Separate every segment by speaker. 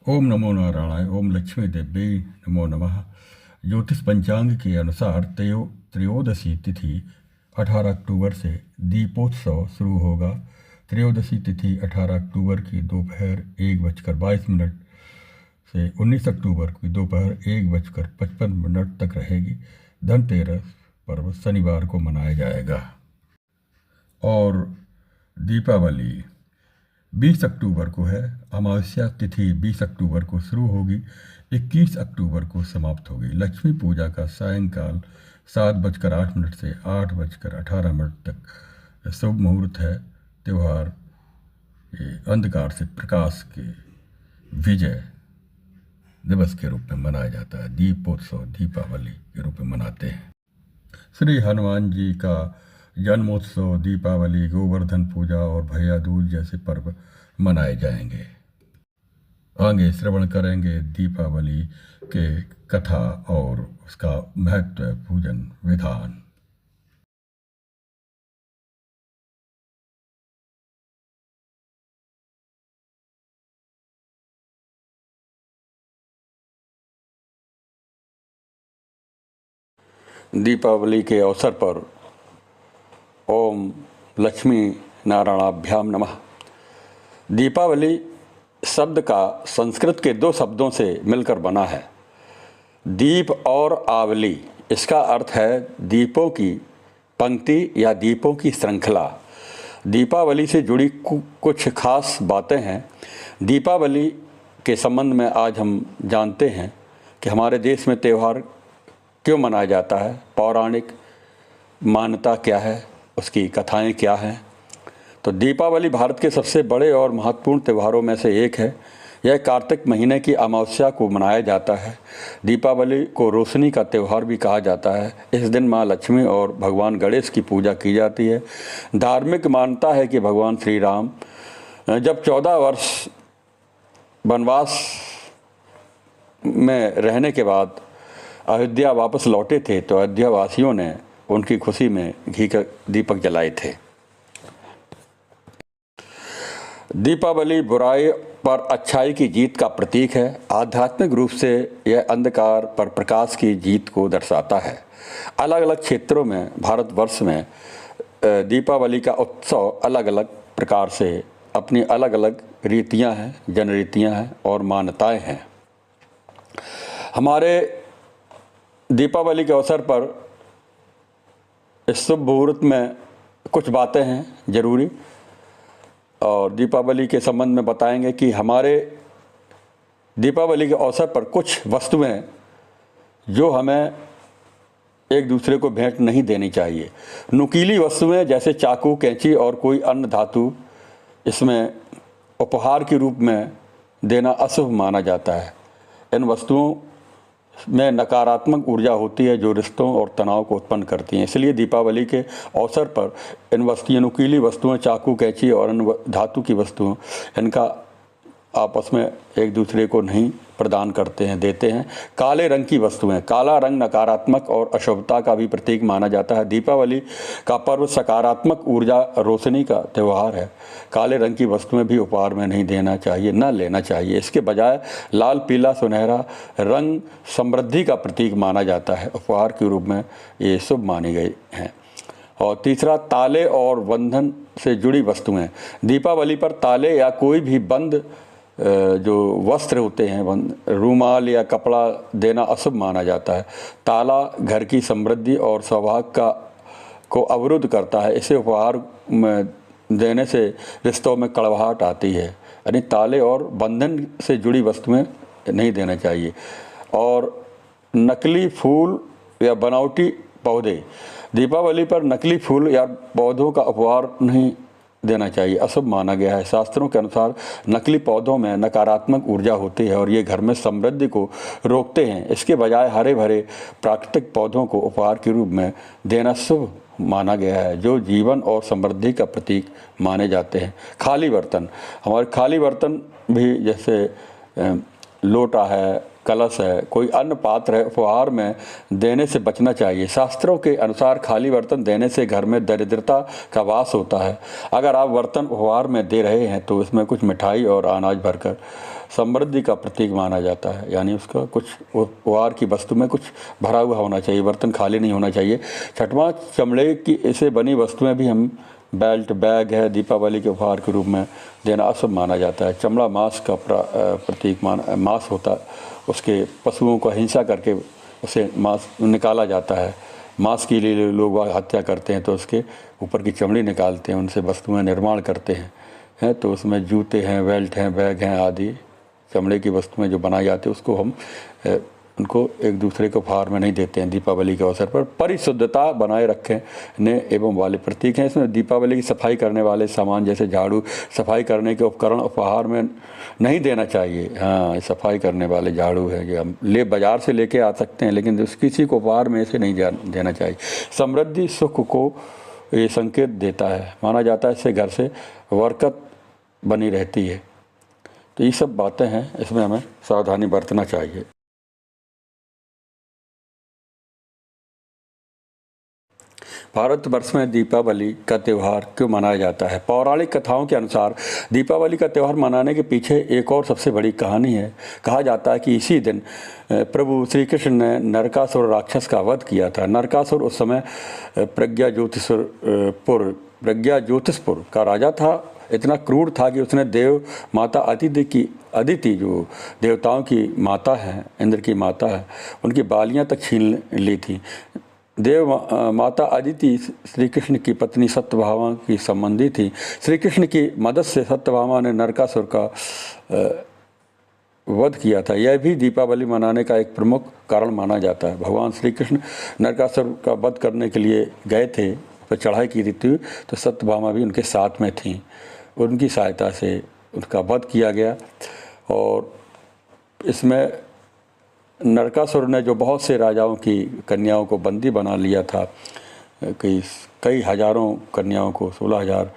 Speaker 1: ओम नमो नारायणाय। ओम लक्ष्मी देव्यै नमो नमः। ज्योतिष पंचांग के अनुसार त्रयोदशी तिथि 18 अक्टूबर से दीपोत्सव शुरू होगा। त्रयोदशी तिथि 18 अक्टूबर की दोपहर 1:22 से 19 अक्टूबर की दोपहर 1:55 तक रहेगी। धनतेरस पर्व शनिवार को मनाया जाएगा। और दीपावली 20 अक्टूबर को है। अमावस्या तिथि 20 अक्टूबर को शुरू होगी, 21 अक्टूबर को समाप्त होगी। लक्ष्मी पूजा का सायंकाल 7:08 से 8:18 तक शुभ मुहूर्त है। त्यौहार ये अंधकार से प्रकाश के विजय दिवस के रूप में मनाया जाता है। दीपोत्सव दीपावली के रूप में मनाते हैं। श्री हनुमान जी का जन्मोत्सव, दीपावली, गोवर्धन पूजा और भैया दूज जैसे पर्व मनाए जाएंगे। आगे श्रवण करेंगे दीपावली के कथा और उसका महत्व, पूजन विधान। दीपावली के अवसर पर ओम लक्ष्मी नारायणाभ्याम नमः। दीपावली शब्द का संस्कृत के दो शब्दों से मिलकर बना है, दीप और आवली। इसका अर्थ है दीपों की पंक्ति या दीपों की श्रृंखला। दीपावली से जुड़ी कुछ खास बातें हैं। दीपावली के संबंध में आज हम जानते हैं कि हमारे देश में त्यौहार क्यों मनाया जाता है, पौराणिक मान्यता क्या है, उसकी कथाएं क्या हैं। तो दीपावली भारत के सबसे बड़े और महत्वपूर्ण त्योहारों में से एक है। यह कार्तिक महीने की अमावस्या को मनाया जाता है। दीपावली को रोशनी का त्यौहार भी कहा जाता है। इस दिन माँ लक्ष्मी और भगवान गणेश की पूजा की जाती है। धार्मिक मान्यता है कि भगवान श्री राम जब 14 वर्ष वनवास में रहने के बाद अयोध्या वापस लौटे थे, तो अयोध्या वासियों ने उनकी खुशी में घी के दीपक जलाए थे। दीपावली बुराई पर अच्छाई की जीत का प्रतीक है। आध्यात्मिक रूप से यह अंधकार पर प्रकाश की जीत को दर्शाता है। अलग अलग क्षेत्रों में भारतवर्ष में दीपावली का उत्सव अलग अलग प्रकार से अपनी अलग अलग रीतियां हैं, जनरीतियां हैं और मान्यताएं हैं। हमारे दीपावली के अवसर पर इस शुभ मुहूर्त में कुछ बातें हैं ज़रूरी, और दीपावली के संबंध में बताएंगे कि हमारे दीपावली के अवसर पर कुछ वस्तुएं जो हमें एक दूसरे को भेंट नहीं देनी चाहिए। नुकीली वस्तुएं जैसे चाकू, कैंची और कोई अन्य धातु, इसमें उपहार के रूप में देना अशुभ माना जाता है। इन वस्तुओं में नकारात्मक ऊर्जा होती है जो रिश्तों और तनाव को उत्पन्न करती हैं। इसलिए दीपावली के अवसर पर इन वस्तुएं, नुकीली वस्तुएं, चाकू, कैंची और अन्य धातु की वस्तुओं, इनका आपस में एक दूसरे को नहीं प्रदान करते हैं, देते हैं। काले रंग की वस्तुएं, काला रंग नकारात्मक और अशुभता का भी प्रतीक माना जाता है। दीपावली का पर्व सकारात्मक ऊर्जा, रोशनी का त्यौहार है। काले रंग की वस्तुएं भी उपहार में नहीं देना चाहिए, न लेना चाहिए। इसके बजाय लाल, पीला, सुनहरा रंग समृद्धि का प्रतीक माना जाता है। उपहार के रूप में ये शुभ मानी गई हैं। और तीसरा, ताले और बंधन से जुड़ी वस्तुएं। दीपावली पर ताले या कोई भी बंद जो वस्त्र होते हैं, रूमाल या कपड़ा देना अशुभ माना जाता है। ताला घर की समृद्धि और सौभाग्य को अवरुद्ध करता है। इसे उपहार में देने से रिश्तों में कड़वाहट आती है। यानी ताले और बंधन से जुड़ी वस्तुएं नहीं देना चाहिए। और नकली फूल या बनावटी पौधे, दीपावली पर नकली फूल या पौधों का उपहार नहीं देना चाहिए, अशुभ माना गया है। शास्त्रों के अनुसार नकली पौधों में नकारात्मक ऊर्जा होती है और ये घर में समृद्धि को रोकते हैं। इसके बजाय हरे भरे प्राकृतिक पौधों को उपहार के रूप में देना शुभ माना गया है, जो जीवन और समृद्धि का प्रतीक माने जाते हैं। खाली बर्तन, हमारे खाली बर्तन भी जैसे लोटा है, कलश है, कोई अन्य पात्र है, उपहार में देने से बचना चाहिए। शास्त्रों के अनुसार खाली बर्तन देने से घर में दरिद्रता का वास होता है। अगर आप बर्तन उपहार में दे रहे हैं तो इसमें कुछ मिठाई और अनाज भरकर समृद्धि का प्रतीक माना जाता है, यानी उसका कुछ उपहार की वस्तु में कुछ भरा हुआ होना चाहिए, बर्तन खाली नहीं होना चाहिए। छठवां, चमड़े की ऐसे बनी वस्तुएं भी हम बेल्ट, बैग है, दीपावली के उपहार के रूप में देना अशुभ माना जाता है। चमड़ा मांस का प्रतीक मांस होता है, उसके पशुओं को हिंसा करके उसे मांस निकाला जाता है। मांस के लिए लोग हत्या करते हैं तो उसके ऊपर की चमड़ी निकालते हैं, उनसे वस्तुएं निर्माण करते हैं। तो उसमें जूते हैं, बेल्ट हैं, बैग हैं आदि चमड़े की वस्तुएं जो बनाई जाती है उसको हम उनको एक दूसरे को उपहार में नहीं देते हैं। दीपावली के अवसर पर परिशुद्धता बनाए रखने एवं वाले प्रतीक हैं। इसमें दीपावली की सफाई करने वाले सामान जैसे झाड़ू, सफाई करने के उपकरण उपहार में नहीं देना चाहिए। हाँ, सफाई करने वाले झाड़ू है ये हम बाज़ार से लेके आ सकते हैं, लेकिन किसी को उपहार में ऐसे नहीं देना चाहिए। समृद्धि सुख को ये संकेत देता है, माना जाता है इससे घर से बरकत बनी रहती है। तो ये सब बातें हैं, इसमें हमें सावधानी बरतना चाहिए। भारतवर्ष में दीपावली का त्यौहार क्यों मनाया जाता है? पौराणिक कथाओं के अनुसार दीपावली का त्यौहार मनाने के पीछे एक और सबसे बड़ी कहानी है। कहा जाता है कि इसी दिन प्रभु श्री कृष्ण ने नरकासुर राक्षस का वध किया था। नरकासुर उस समय प्रज्ञा ज्योतिषपुर का राजा था। इतना क्रूर था कि उसने देव माता अदिति जो देवताओं की माता है, इंद्र की माता है, उनकी बालियां तक छीन ली थी। देव माता अदिति श्री कृष्ण की पत्नी सत्यभामा की संबंधी थी। श्री कृष्ण की मदद से सत्यभामा ने नरकासुर का वध किया था। यह भी दीपावली मनाने का एक प्रमुख कारण माना जाता है। भगवान श्री कृष्ण नरकासुर का वध करने के लिए गए थे, पर चढ़ाई की थी, तो सत्यभामा भी उनके साथ में थी। उनकी सहायता से उनका वध किया गया। और इसमें नरकासुर ने जो बहुत से राजाओं की कन्याओं को बंदी बना लिया था, कई हजारों कन्याओं को, 16,000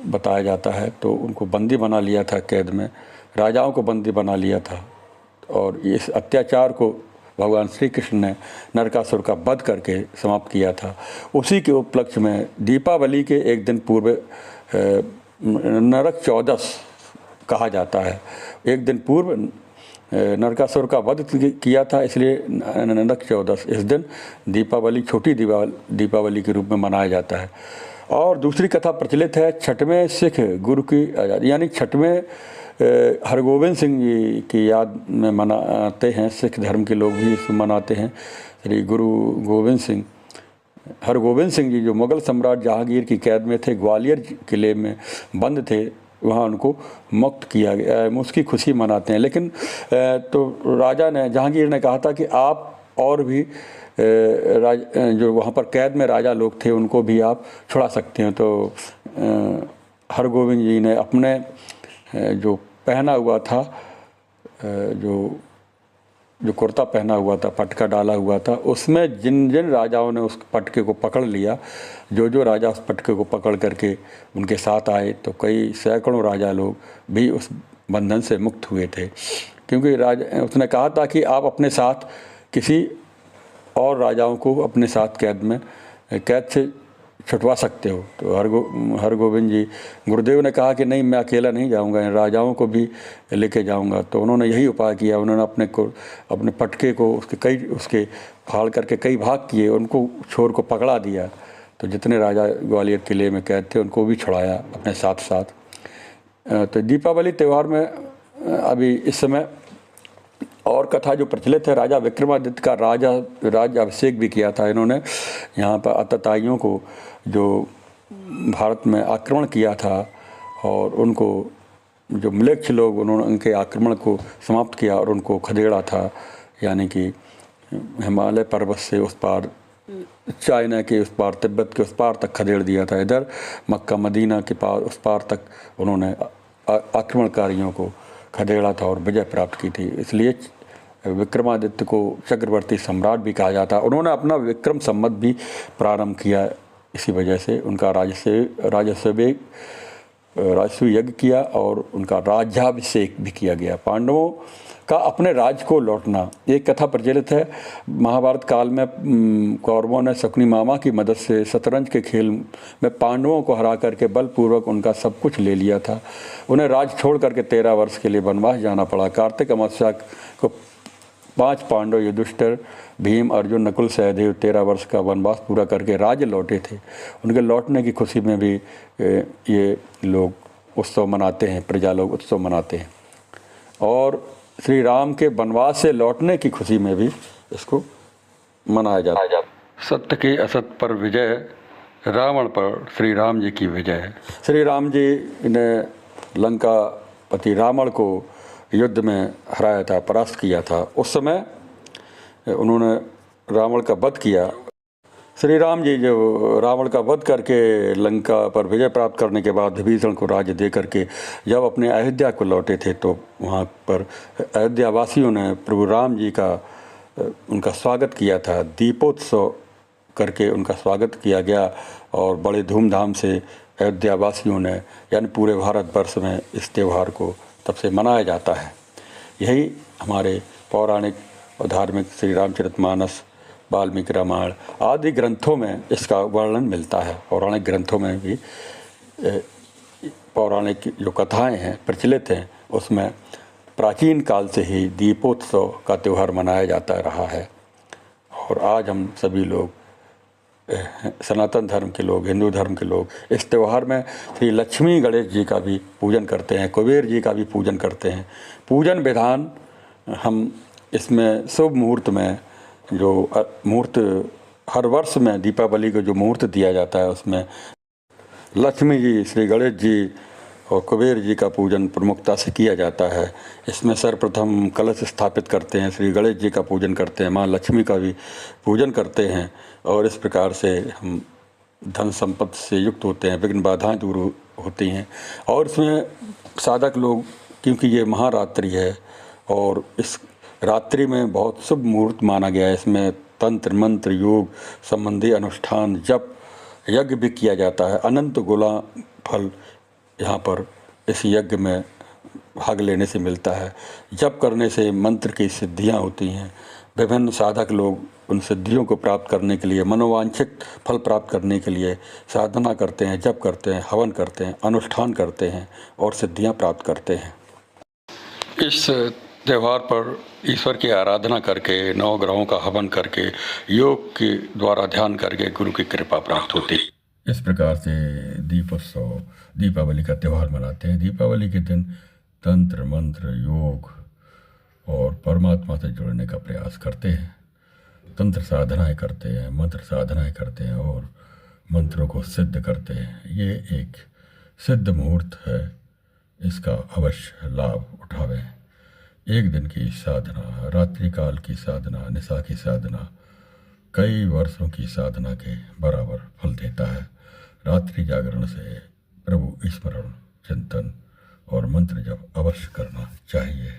Speaker 1: बताया जाता है, तो उनको बंदी बना लिया था, कैद में राजाओं को बंदी बना लिया था। और इस अत्याचार को भगवान श्री कृष्ण ने नरकासुर का वध करके समाप्त किया था। उसी के उपलक्ष्य में दीपावली के एक दिन पूर्व नरक चौदस कहा जाता है। एक दिन पूर्व नरकासुर का वध किया था, इसलिए नरक चौदस इस दिन दीपावली, छोटी दीपावली के रूप में मनाया जाता है। और दूसरी कथा प्रचलित है, छठवें सिख गुरु की आज़ादी, यानी छठवें हरगोविंद सिंह जी की याद में मनाते हैं। सिख धर्म के लोग भी इसको मनाते हैं। श्री गुरु गोविंद सिंह, हरगोविंद सिंह जी जो मुग़ल सम्राट जहांगीर की कैद में थे, ग्वालियर किले में बंद थे, वहाँ उनको मुक्त किया गया, उसकी खुशी मनाते हैं। लेकिन तो राजा ने, जहांगीर ने कहा था कि आप और भी जो वहाँ पर कैद में राजा लोग थे उनको भी आप छुड़ा सकते हैं। तो हरगोविंद जी ने अपने जो पहना हुआ था, जो कुर्ता पहना हुआ था, पटका डाला हुआ था, उसमें जिन जिन राजाओं ने उस पटके को पकड़ लिया, जो राजा उस पटके को पकड़ करके उनके साथ आए, तो कई सैकड़ों राजा लोग भी उस बंधन से मुक्त हुए थे। क्योंकि उसने कहा था कि आप अपने साथ किसी और राजाओं को अपने साथ कैद से छुटवा सकते हो। तो हरगोविंद जी, गुरुदेव ने कहा कि नहीं, मैं अकेला नहीं जाऊंगा, इन राजाओं को भी लेके जाऊंगा। तो उन्होंने यही उपाय किया। उन्होंने अपने पटके को उसके फाड़ करके कई भाग किए, उनको छोर को पकड़ा दिया। तो जितने राजा ग्वालियर किले में कैद थे उनको भी छुड़ाया अपने साथ साथ। तो दीपावली त्यौहार में अभी इस समय और कथा जो प्रचलित है, राजा विक्रमादित्य का राज अभिषेक भी किया था इन्होंने। यहाँ पर आतताइयों को जो भारत में आक्रमण किया था और उनको जो म्लेच्छ लोग, उन्होंने उनके आक्रमण को समाप्त किया और उनको खदेड़ा था। यानी कि हिमालय पर्वत से उस पार, चाइना के उस पार, तिब्बत के उस पार तक खदेड़ दिया था। इधर मक्का मदीना के पार, उस पार तक उन्होंने आक्रमणकारियों को खदेड़ा था और विजय प्राप्त की थी। इसलिए विक्रमादित्य को चक्रवर्ती सम्राट भी कहा जाता। उन्होंने अपना विक्रम संवत भी प्रारंभ किया, इसी वजह से उनका राजस्व राजसूय यज्ञ किया और उनका राज्याभिषेक भी किया गया। पांडवों का अपने राज्य को लौटना, एक कथा प्रचलित है। महाभारत काल में कौरवों ने शकुनी मामा की मदद से शतरंज के खेल में पांडवों को हरा करके बलपूर्वक उनका सब कुछ ले लिया था। उन्हें राज्य छोड़ करके 13 वर्ष के लिए वनवास जाना पड़ा। कार्तिक अमावस्या को 5 पांडव युधिष्ठिर, भीम, अर्जुन, नकुल, सहदेव 13 वर्ष का वनवास पूरा करके राज्य लौटे थे। उनके लौटने की खुशी में भी ये लोग उत्सव मनाते हैं, प्रजा लोग उत्सव मनाते हैं। और श्री राम के वनवास से लौटने की खुशी में भी इसको मनाया जाता है। सत्य के असत पर विजय, रावण पर श्री राम जी की विजय। श्री राम जी ने लंकापति रावण को युद्ध में हराया था, परास्त किया था। उस समय उन्होंने रावण का वध किया। श्री राम जी जो रावण का वध करके लंका पर विजय प्राप्त करने के बाद विभीषण को राज्य दे करके जब अपने अयोध्या को लौटे थे, तो वहाँ पर अयोध्या वासियों ने प्रभु राम जी का उनका स्वागत किया था। दीपोत्सव करके उनका स्वागत किया गया और बड़े धूमधाम से अयोध्या वासियों ने, यानी पूरे भारतवर्ष में इस त्यौहार को तब से मनाया जाता है। यही हमारे पौराणिक और धार्मिक श्री रामचरितमानस, वाल्मीकि रामायण आदि ग्रंथों में इसका वर्णन मिलता है। पौराणिक ग्रंथों में भी पौराणिक जो कथाएं हैं प्रचलित हैं, उसमें प्राचीन काल से ही दीपोत्सव का त्यौहार मनाया जाता रहा है। और आज हम सभी लोग, सनातन धर्म के लोग, हिंदू धर्म के लोग, इस त्यौहार में श्री लक्ष्मी गणेश जी का भी पूजन करते हैं, कुबेर जी का भी पूजन करते हैं। पूजन विधान हम इसमें शुभ मुहूर्त में जो मुहूर्त हर वर्ष में दीपावली को जो मुहूर्त दिया जाता है, उसमें लक्ष्मी जी, श्री गणेश जी और कुबेर जी का पूजन प्रमुखता से किया जाता है। इसमें सर्वप्रथम कलश स्थापित करते हैं, श्री गणेश जी का पूजन करते हैं, माँ लक्ष्मी का भी पूजन करते हैं और इस प्रकार से हम धन संपत्ति से युक्त होते हैं, विघ्न बाधाएं दूर होती हैं। और इसमें साधक लोग, क्योंकि ये महारात्रि है और इस रात्रि में बहुत शुभ मुहूर्त माना गया है, इसमें तंत्र मंत्र योग संबंधी अनुष्ठान, जप, यज्ञ भी किया जाता है। अनंत गुना फल यहाँ पर इस यज्ञ में भाग लेने से मिलता है। जप करने से मंत्र की सिद्धियाँ होती हैं। विभिन्न साधक लोग उन सिद्धियों को प्राप्त करने के लिए, मनोवांछित फल प्राप्त करने के लिए साधना करते हैं, जप करते हैं, हवन करते हैं, अनुष्ठान करते हैं और सिद्धियाँ प्राप्त करते हैं। इस त्यौहार पर ईश्वर की आराधना करके, 9 ग्रहों का हवन करके, योग के द्वारा ध्यान करके गुरु की कृपा प्राप्त होती है। इस प्रकार से दीपोत्सव, दीपावली का त्यौहार मनाते हैं। दीपावली के दिन तंत्र मंत्र योग और परमात्मा से जुड़ने का प्रयास करते हैं। तंत्र साधनाएं करते हैं, मंत्र साधनाएं करते हैं और मंत्रों को सिद्ध करते हैं। ये एक सिद्ध मुहूर्त है, इसका अवश्य लाभ उठावें। एक दिन की साधना, रात्रि काल की साधना, निशा की साधना कई वर्षों की साधना के बराबर फल देता है। रात्रि जागरण से प्रभु स्मरण, चिंतन और मंत्र जप अवश्य करना चाहिए।